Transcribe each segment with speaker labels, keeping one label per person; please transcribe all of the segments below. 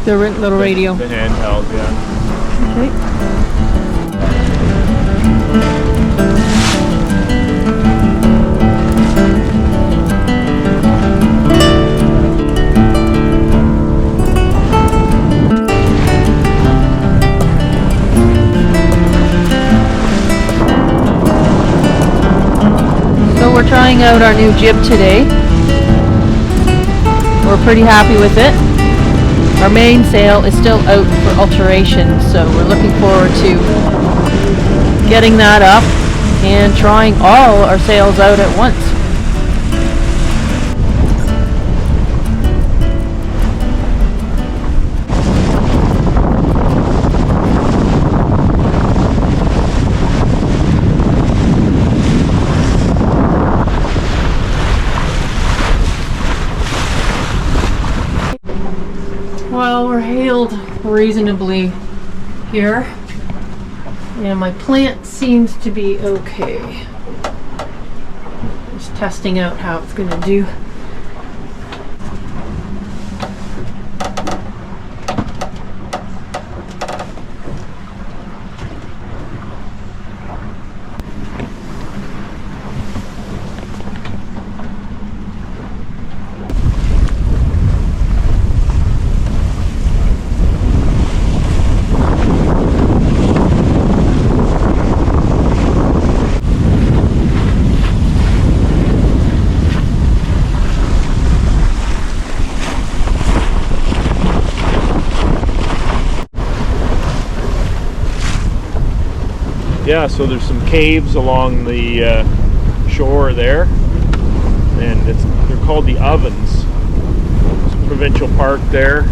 Speaker 1: The little radio.
Speaker 2: The handheld, yeah.
Speaker 1: Okay. So we're trying out our new jib today. We're pretty happy with it. Our main sail is still out for alteration, so we're looking forward to getting that up and trying all our sails out at once. Well, we're hailed reasonably here, and my plant seems to be okay. Just testing out how it's going to do.
Speaker 2: Yeah, so there's some caves along the shore there, and they're called the Ovens. It's a provincial park there.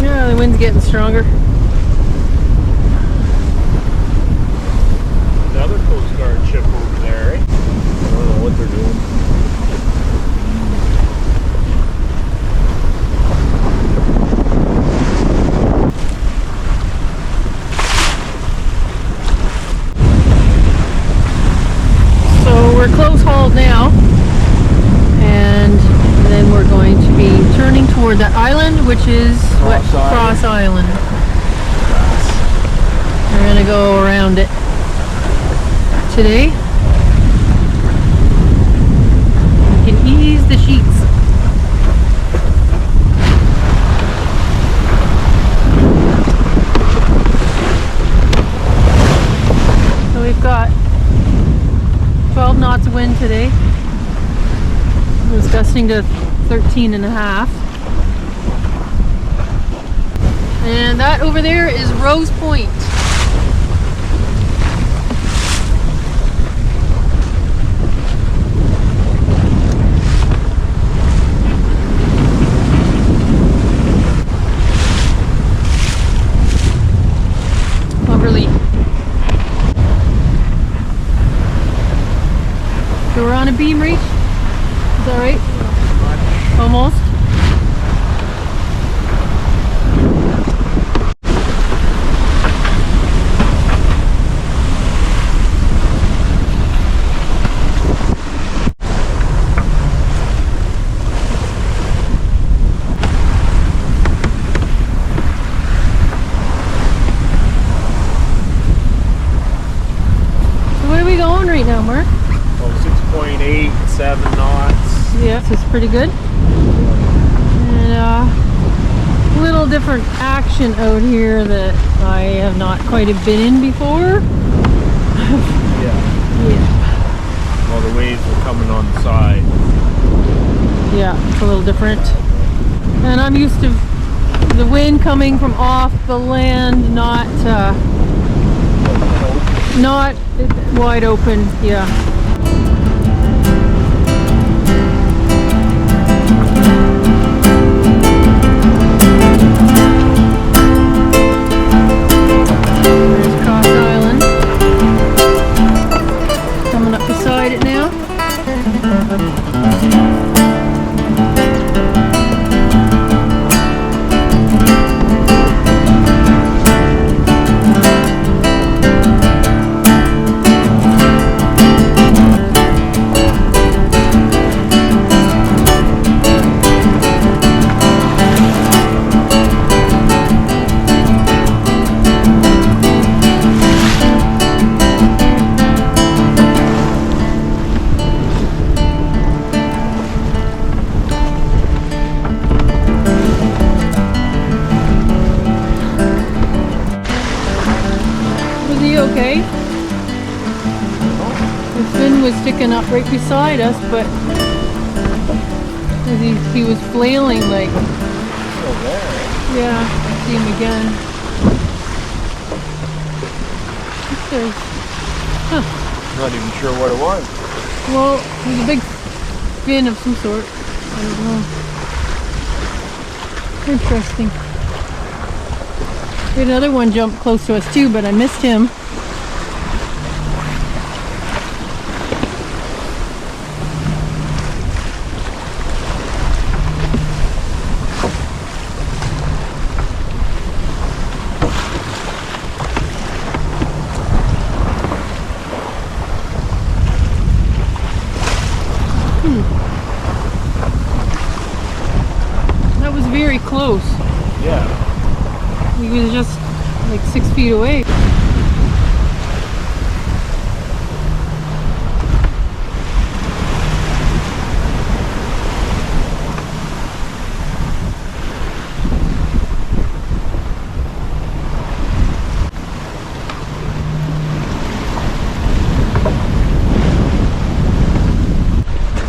Speaker 1: Yeah, the wind's getting stronger.
Speaker 2: Another Coast Guard ship over there, eh? I don't know what they're doing.
Speaker 1: We're close hauled now, and then we're going to be turning toward that island, which is Cross Island. We're going to go around it today. We can ease the sheets. So we've got 12 knots of wind today. It's gusting to 13 and a half. And that over there is Rose Point. So we're on a beam reach, is that right? Almost. So where are we going right now, Mark?
Speaker 2: 6.8, 7 knots.
Speaker 1: Yeah, so it's pretty good. And a little different action out here that I have not quite been in before. Yeah.
Speaker 2: All the waves are coming on the side.
Speaker 1: Yeah, it's a little different. And I'm used to the wind coming from off the land, not wide open. Yeah. looking up right beside us, but as he was flailing like,
Speaker 2: Still there.
Speaker 1: yeah, I see him again. There's,
Speaker 2: Not even sure what it was.
Speaker 1: well, there's a big fin of some sort. I don't know. Interesting. We had another one jump close to us too, but I missed him. That was very close.
Speaker 2: Yeah.
Speaker 1: He was just like 6 feet away.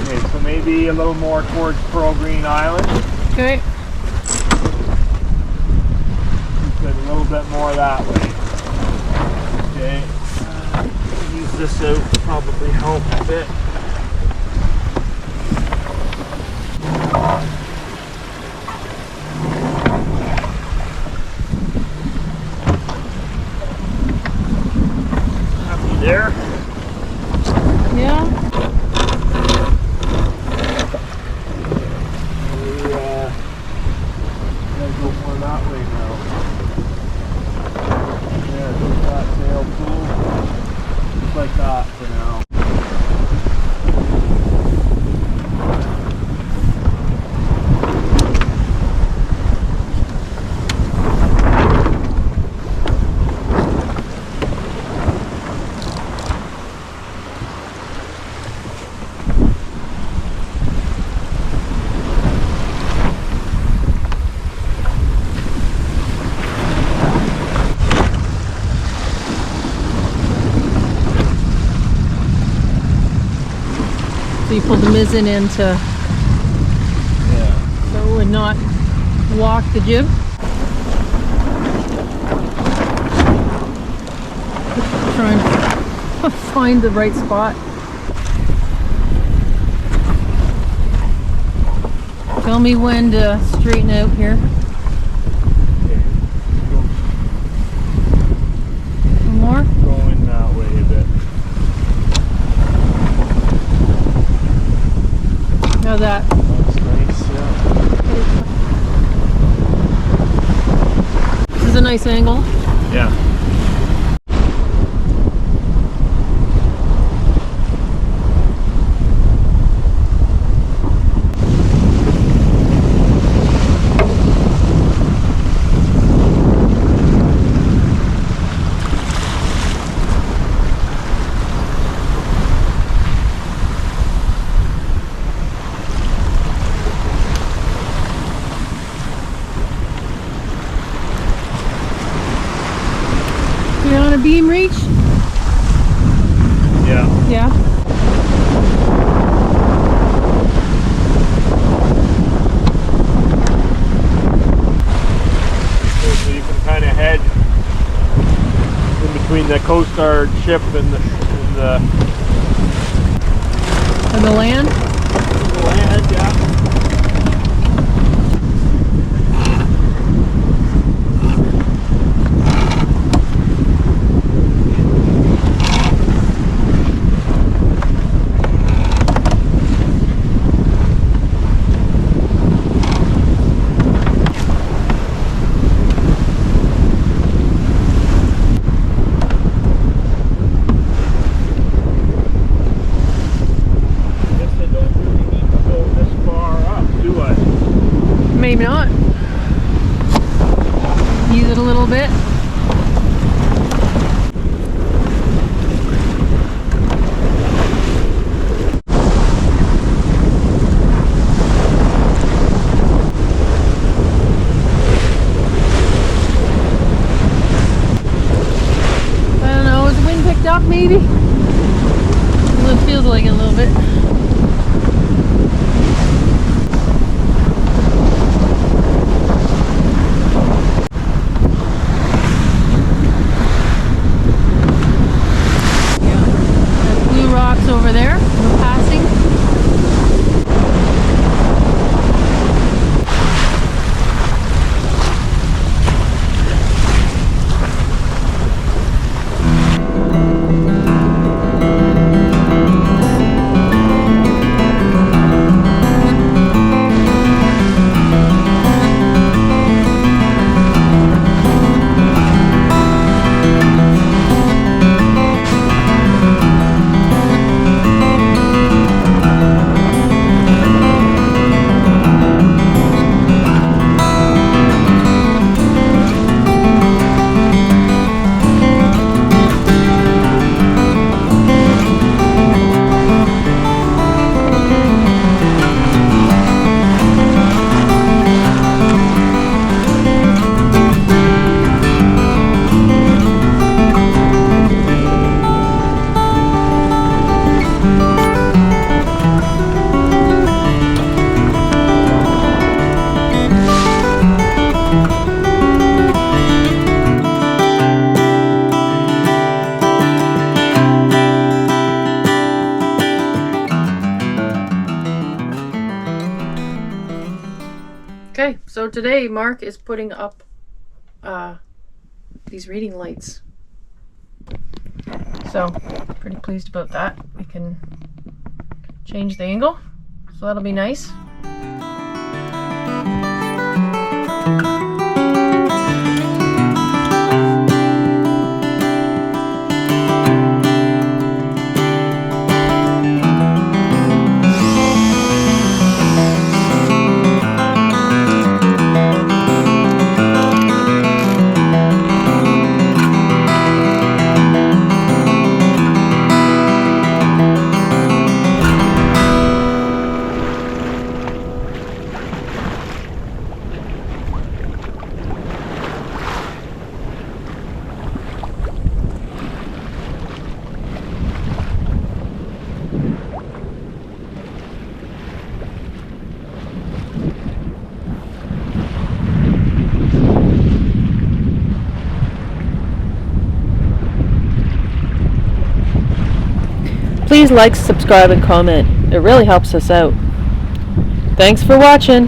Speaker 2: Okay, so maybe a little more towards Pearl Green Island.
Speaker 1: Okay.
Speaker 2: A little bit more that way. Okay. Use this out to probably help a bit. Happy there?
Speaker 1: Yeah.
Speaker 2: We gotta go more that way now. Yeah, there's that sail pool. Just like that for now.
Speaker 1: So you pull the mizzen in to,
Speaker 2: Yeah.
Speaker 1: so it would not walk the jib. Try and find the right spot. Tell me when to straighten out here.
Speaker 2: Okay.
Speaker 1: One more?
Speaker 2: Going that way a bit.
Speaker 1: Now that.
Speaker 2: That's nice, yeah.
Speaker 1: This is a nice angle.
Speaker 2: Yeah.
Speaker 1: You're on a beam reach?
Speaker 2: Yeah.
Speaker 1: Yeah.
Speaker 2: Okay, so you can kind of hedge in between the Coast Guard ship and the
Speaker 1: And the land?
Speaker 2: land, yeah.
Speaker 1: Maybe not. Use it a little bit. I don't know, has the wind picked up maybe? Well, it feels like a little Okay, so today Mark is putting up these reading lights. So, pretty pleased about that. We can change the angle, so that'll be nice. Please like, subscribe, and comment. It really helps us out. Thanks for watching.